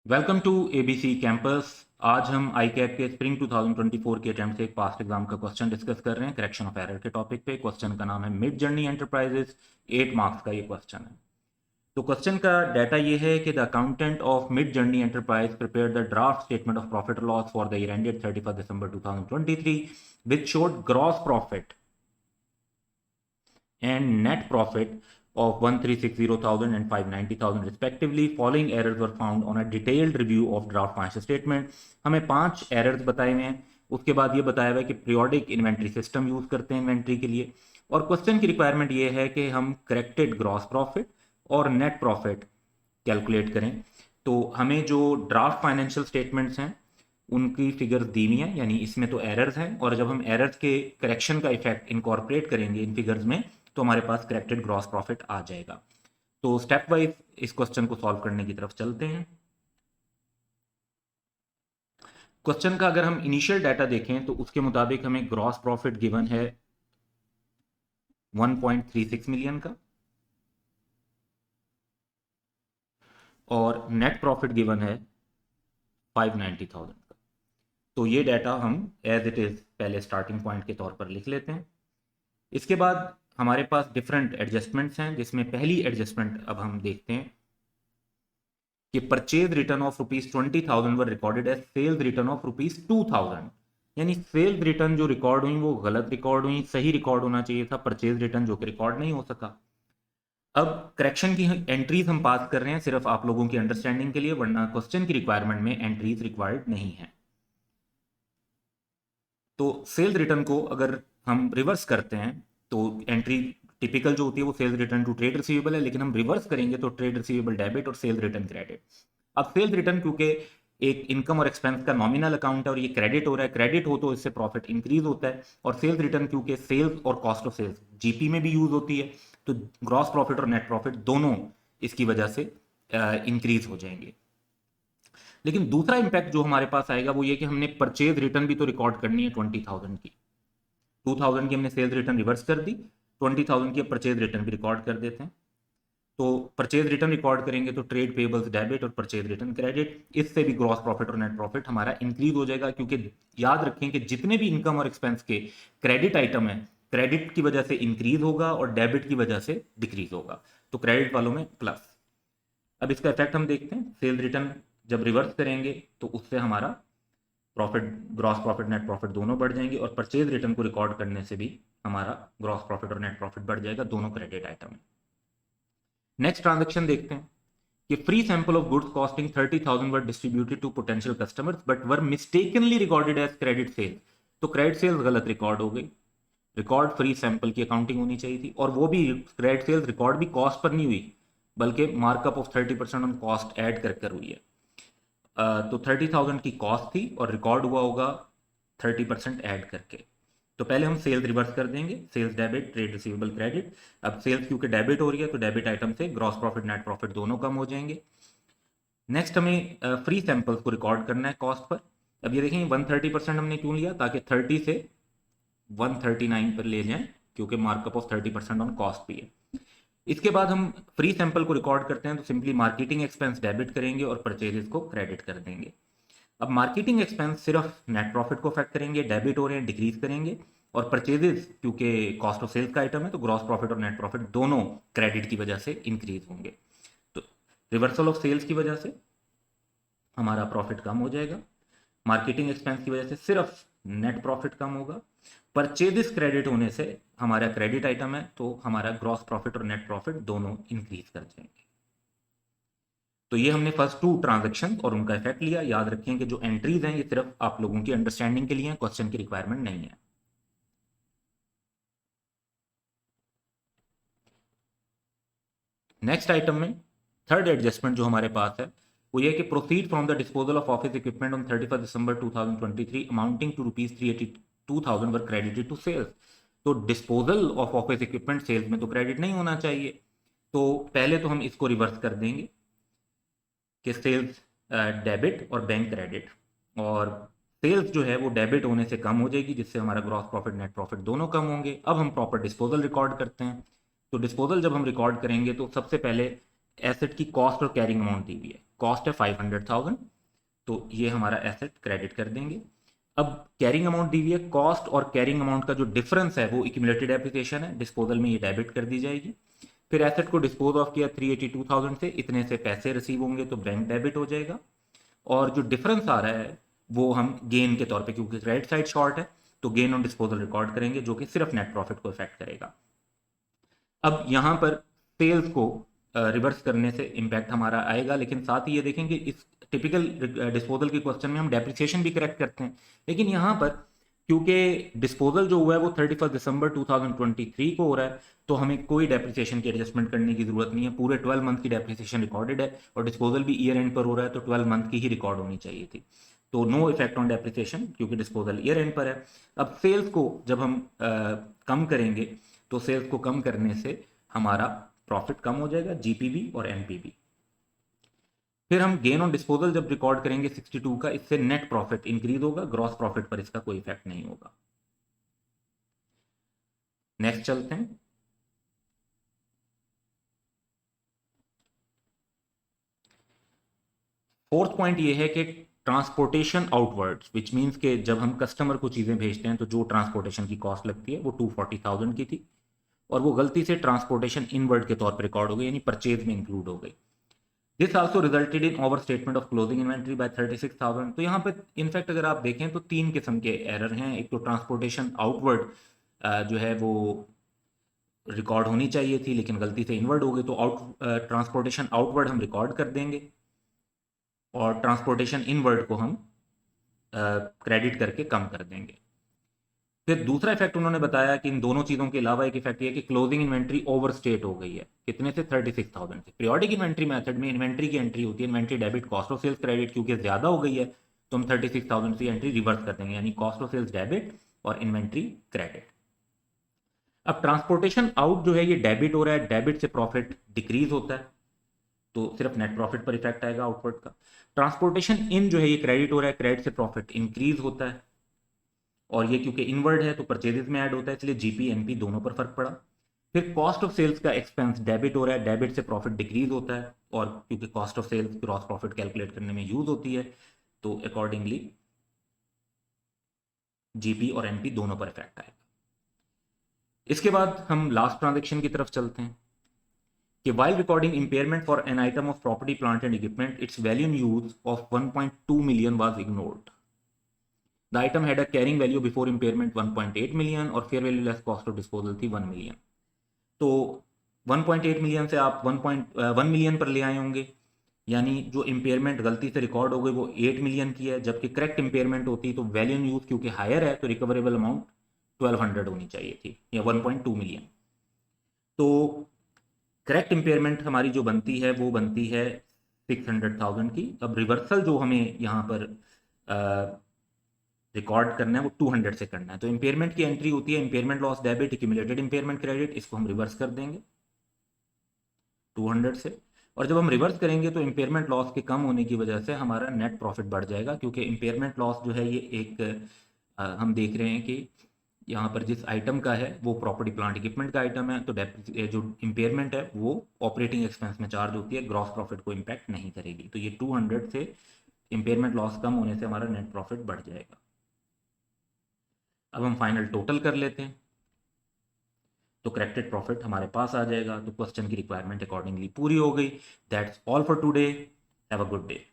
Welcome to ABC campus. आज हम आई cap के स्प्रिंग 2024 के अटेम्प्ट से एक पास्ट एग्जाम का क्वेश्चन डिस्कस कर रहे हैं करेक्शन ऑफ एरर के टॉपिक पे। क्वेश्चन का नाम है मिड जर्नी एंटरप्राइजेस। 8 मार्क्स का ये क्वेश्चन है। तो क्वेश्चन का डाटा ये है कि the accountant of mid journey enterprise prepare the draft statement of profit loss for the year ended 31 December 2023 which showed gross profit and net profit of 1,360,000 and 590,000 respectively. Following errors were found on a detailed review of draft financial statement. हमें 5 errors बताए हुए हैं। उसके बाद ये बताया हुआ है कि पीरियोडिक इन्वेंट्री सिस्टम यूज करते हैं इन्वेंट्री के लिए। और क्वेश्चन की रिक्वायरमेंट ये है कि हम करेक्टेड ग्रॉस प्रॉफिट और नेट प्रॉफिट कैलकुलेट करें। तो हमें जो ड्राफ्ट फाइनेंशियल स्टेटमेंट्स हैं उनकी फिगर्स दी हुई हैं, यानी इसमें तो एरर्स हैं, और जब हम एरर्स के करेक्शन का इफेक्ट इनकॉर्पोरेट करेंगे इन फिगर्स में तो हमारे पास करेक्टेड ग्रॉस प्रॉफिट आ जाएगा। तो स्टेप वाइज इस क्वेश्चन को सॉल्व करने की तरफ चलते हैं। क्वेश्चन का अगर हम इनिशियल डाटा देखें तो उसके मुताबिक हमें ग्रॉस प्रॉफिट गिवन है 1.36 मिलियन का और नेट प्रॉफिट गिवन है 590,000 का। तो ये डाटा हम एज इट इज पहले स्टार्टिंग पॉइंट के तौर पर लिख लेते हैं। इसके बाद हमारे पास डिफरेंट एडजस्टमेंट्स हैं, जिसमें पहली एडजस्टमेंट अब हम देखते हैं कि purchase return of ₹20,000 were recorded as sales return of ₹2,000। यानी सेल्स रिटर्न जो रिकॉर्ड हुई वो गलत रिकॉर्ड हुई, सही रिकॉर्ड होना चाहिए था परचेज रिटर्न जो कि रिकॉर्ड नहीं हो सका। अब करेक्शन की एंट्रीज हम पास कर रहे हैं सिर्फ आप लोगों की अंडरस्टैंडिंग के लिए, वरना क्वेश्चन की रिक्वायरमेंट में एंट्रीज रिक्वायर्ड नहीं है। तो सेल्स रिटर्न को अगर हम रिवर्स करते हैं तो एंट्री टिपिकल जो होती है वो sales return to trade receivable है, लेकिन हम रिवर्स करेंगे तो ट्रेड रिसीवेबल डेबिट और सेल्स रिटर्न क्रेडिट। अब सेल्स रिटर्न क्योंकि एक इनकम और एक्सपेंस का नॉमिनल अकाउंट है और ये क्रेडिट हो रहा है, क्रेडिट हो तो इससे प्रॉफिट इंक्रीज होता है। और सेल्स रिटर्न क्योंकि सेल्स और कॉस्ट ऑफ सेल्स जीपी में भी यूज होती है, तो ग्रॉस प्रॉफिट और नेट प्रॉफिट दोनों इसकी वजह से इंक्रीज हो जाएंगे। लेकिन दूसरा इंपैक्ट जो हमारे पास आएगा वो ये कि हमने परचेज रिटर्न भी तो रिकॉर्ड करनी है 20,000 की। 2,000 की हमने सेल्स रिटर्न रिवर्स कर दी, 20,000 की परचेज रिटर्न भी रिकॉर्ड कर देते हैं। तो परचेज रिटर्न रिकॉर्ड करेंगे तो ट्रेड पेबल्स डेबिट और परचेज रिटर्न क्रेडिट, इससे भी ग्रॉस प्रॉफिट और नेट प्रॉफिट हमारा इंक्रीज हो जाएगा। क्योंकि याद रखें कि जितने भी इनकम और एक्सपेंस के क्रेडिट आइटम है, क्रेडिट की वजह से इंक्रीज होगा और डेबिट की वजह से डिक्रीज होगा। तो क्रेडिट वालों में प्लस। अब इसका इफेक्ट हम देखते हैं। सेल्स रिटर्न जब रिवर्स करेंगे तो उससे हमारा profit, gross profit net profit दोनों बढ़ जाएंगे, और परचेज रिटर्न को रिकॉर्ड करने से भी हमारा ग्रॉस प्रॉफिट और नेट प्रॉफिट बढ़ जाएगा, दोनों क्रेडिट आइटम है। नेक्स्ट ट्रांजेक्शन देखते हैं कि free sample of goods costing 30,000 were distributed to potential customers but were mistakenly recorded as credit sale. तो क्रेडिट सेल्स गलत रिकॉर्ड हो गई, रिकॉर्ड फ्री सैंपल की अकाउंटिंग होनी चाहिए थी, और वो भी क्रेडिट सेल्स रिकॉर्ड भी कॉस्ट पर नहीं हुई बल्कि markup of 30% on cost add कर कर हुई है। तो 30,000 की कॉस्ट थी और रिकॉर्ड हुआ होगा 30% ऐड करके। तो पहले हम सेल्स रिवर्स कर देंगे, sales debit trade receivable credit. अब सेल्स क्योंकि डेबिट हो रही है तो डेबिट आइटम से ग्रॉस प्रॉफिट नेट प्रॉफिट दोनों कम हो जाएंगे। नेक्स्ट हमें फ्री सैंपल्स को रिकॉर्ड करना है कॉस्ट पर। अब ये देखेंगे 130% हमने क्यों लिया, ताकि 30 से 139 पर ले जाएं, क्योंकि मार्कअप ऑफ 30% ऑन कॉस्ट भी है। इसके बाद हम फ्री सैंपल को रिकॉर्ड करते हैं तो सिंपली मार्केटिंग एक्सपेंस डेबिट करेंगे और परचेजेस को क्रेडिट कर देंगे। अब मार्केटिंग एक्सपेंस सिर्फ नेट प्रॉफिट को अफेक्ट करेंगे, डेबिट हो रहे हैं डिक्रीज करेंगे, और परचेजेस क्योंकि कॉस्ट ऑफ सेल्स का आइटम है तो ग्रॉस प्रॉफिट और नेट प्रॉफिट दोनों क्रेडिट की वजह से इंक्रीज होंगे। तो रिवर्सल ऑफ सेल्स की वजह से हमारा प्रॉफिट कम हो जाएगा, मार्केटिंग एक्सपेंस की वजह से सिर्फ नेट प्रॉफिट कम होगा, परचेजेस क्रेडिट होने से हमारा क्रेडिट आइटम है तो हमारा ग्रॉस प्रॉफिट और नेट प्रॉफिट दोनों इंक्रीज कर जाएंगे। तो ये हमने फर्स्ट 2 ट्रांजेक्शन और उनका इफेक्ट लिया। याद रखें कि जो एंट्रीज हैं ये सिर्फ आप लोगों की अंडरस्टैंडिंग के लिए, क्वेश्चन की रिक्वायरमेंट नहीं है। नेक्स्ट आइटम में थर्ड एडजस्टमेंट जो हमारे पास है वो ये कि proceed from the disposal of office equipment on 31 December 2023 amounting to ₹382,000 were credited to sales. तो disposal of office equipment sales में तो क्रेडिट नहीं होना चाहिए, तो पहले तो हम इसको रिवर्स कर देंगे कि सेल्स डेबिट और बैंक क्रेडिट, और सेल्स जो है वो डेबिट होने से कम हो जाएगी जिससे हमारा ग्रॉस प्रॉफिट नेट प्रॉफिट दोनों कम होंगे। अब हम प्रॉपर डिस्पोजल रिकॉर्ड करते हैं। तो डिस्पोजल जब हम रिकॉर्ड करेंगे तो सबसे पहले एसेट की कॉस्ट और कैरिंग अमाउंट दी हुई है, कॉस्ट है 500,000, तो ये हमारा एसेट क्रेडिट कर देंगे। अब कैरिंग अमाउंट दी हुई है, कॉस्ट और कैरिंग अमाउंट का जो डिफरेंस है वो एक्यूमुलेटेड एप्रिसिएशन है, डिस्पोजल में ये डेबिट कर दी जाएगी। फिर एसेट को डिस्पोज ऑफ किया 382,000 से, इतने से पैसे रिसीव होंगे तो बैंक डेबिट हो जाएगा, और जो डिफरेंस आ रहा है वो हम गेन के तौर पे, क्योंकि क्रेडिट साइड शॉर्ट है तो गेन ऑन डिस्पोजल रिकॉर्ड करेंगे, जो कि सिर्फ नेट प्रॉफिट को इफेक्ट करेगा। अब यहाँ पर सेल्स को रिवर्स करने से इम्पैक्ट हमारा आएगा, लेकिन साथ ही ये देखेंगे इस टिपिकल डिस्पोजल के क्वेश्चन में हम डेप्रिसिएशन भी करेक्ट करते हैं, लेकिन यहाँ पर क्योंकि डिस्पोजल जो हुआ है वो 31 दिसंबर 2023 को हो रहा है, तो हमें कोई डेप्रिसिएशन की एडजस्टमेंट करने की जरूरत नहीं है। पूरे 12 मंथ की डेप्रिसिएशन रिकॉर्डेड है, और डिस्पोजल भी ईयर एंड पर हो रहा है, तो 12 मंथ की ही रिकॉर्ड होनी चाहिए थी। तो नो इफेक्ट ऑन डेप्रिसिएशन, क्योंकि डिस्पोजल ईयर एंड पर है। अब सेल्स को जब हम कम करेंगे, तो सेल्स को कम करने से हमारा प्रॉफिट कम हो जाएगा, जीपीबी और एनपीबी। फिर हम गेन ऑन डिस्पोजल जब रिकॉर्ड करेंगे 62 का, इससे नेट प्रॉफिट इंक्रीज होगा, ग्रॉस प्रॉफिट पर इसका कोई इफेक्ट नहीं होगा। नेक्स्ट चलते हैं। फोर्थ पॉइंट ये है कि ट्रांसपोर्टेशन आउटवर्ड्स, विच मीन्स कि जब हम कस्टमर को चीज़ें भेजते हैं तो जो ट्रांसपोर्टेशन की कॉस्ट लगती है वो 240,000 की थी, और वो गलती से ट्रांसपोर्टेशन इनवर्ड के तौर पर रिकॉर्ड हो गई, यानी परचेज में इंक्लूड हो गई। This also resulted in overstatement of closing inventory by 36,000। तो यहाँ पे इनफैक्ट अगर आप देखें तो तीन किस्म के एरर हैं। एक तो ट्रांसपोर्टेशन आउटवर्ड जो है वो रिकॉर्ड होनी चाहिए थी, लेकिन गलती से इनवर्ड हो गई, तो ट्रांसपोर्टेशन आउटवर्ड हम रिकॉर्ड कर देंगे, और ट्रांसपोर्टेशन इनवर्ड को हम क्रेडिट करके कम कर देंगे। फिर दूसरा इफेक्ट उन्होंने बताया कि इन दोनों चीज़ों के अलावा एक इफेक्ट ये कि क्लोजिंग इन्वेंट्री ओवर स्टेट हो गई है, कितने से 36,000 से। पीरियोडिक इन्वेंट्री मेथड में इन्वेंट्री की एंट्री होती है, inventory debit cost of sales credit, क्योंकि ज़्यादा हो गई है तो हम 36,000 से एंट्री रिवर्स कर देंगे, यानी कॉस्ट ऑफ सेल्स डेबिट और इन्वेंट्री क्रेडिट। अब ट्रांसपोर्टेशन आउट जो है ये डेबिट हो रहा है, डेबिट से प्रॉफिट डिक्रीज होता है, तो सिर्फ नेट प्रॉफिट पर इफेक्ट आएगा आउटवर्ड का। ट्रांसपोर्टेशन इन जो है ये क्रेडिट हो रहा है, क्रेडिट से प्रॉफिट इंक्रीज होता है, और ये क्योंकि इनवर्ड है तो परचेजेस में ऐड होता है, इसलिए जीपी एनपी दोनों पर फर्क पड़ा। फिर कॉस्ट ऑफ सेल्स का एक्सपेंस डेबिट हो रहा है, डेबिट से प्रॉफिट डिक्रीज होता है, और क्योंकि cost of sales gross profit calculate करने में यूज होती है, तो अकॉर्डिंगली जीपी और एनपी दोनों पर इफेक्ट आएगा। इसके बाद हम लास्ट ट्रांजेक्शन की तरफ चलते हैं कि while recording impairment for an item of property, plant and equipment, its value in use of 1.2 million was ignored. The item had a carrying value before impairment 1.8 million और fair value less cost of disposal थी 1 million। तो 1.8 million से आप 1.1 million पर ले आए होंगे, यानी जो इम्पेयरमेंट गलती से रिकॉर्ड हो गई वो 8 मिलियन की है, जबकि करेक्ट इम्पेयरमेंट होती तो वैल्यू इन यूज क्योंकि हायर है तो रिकवरेबल अमाउंट 1200 होनी चाहिए थी, या 1.2 मिलियन। तो करेक्ट इम्पेयरमेंट हमारी जो बनती है वो बनती है 600,000 की। अब रिवर्सल जो हमें यहाँ पर रिकॉर्ड करना है वो 200 से करना है। तो इम्पेयरमेंट की एंट्री होती है impairment loss debit accumulated impairment credit, इसको हम रिवर्स कर देंगे 200 से, और जब हम रिवर्स करेंगे तो इम्पेयरमेंट लॉस के कम होने की वजह से हमारा नेट प्रॉफिट बढ़ जाएगा, क्योंकि इम्पेयरमेंट लॉस जो है ये एक हम देख रहे हैं कि यहाँ पर जिस आइटम का है वो प्रॉपर्टी प्लांट इक्विपमेंट का आइटम है, तो जो इम्पेयरमेंट है वो ऑपरेटिंग एक्सपेंस में चार्ज होती है, ग्रॉस प्रॉफिट को इम्पैक्ट नहीं करेगी। तो ये 200 से इम्पेयरमेंट लॉस कम होने से हमारा नेट प्रॉफिट बढ़ जाएगा। अब हम फाइनल टोटल कर लेते हैं, तो करेक्टेड प्रॉफिट हमारे पास आ जाएगा। तो क्वेश्चन की रिक्वायरमेंट अकॉर्डिंगली पूरी हो गई। That's all for today. Have a good day.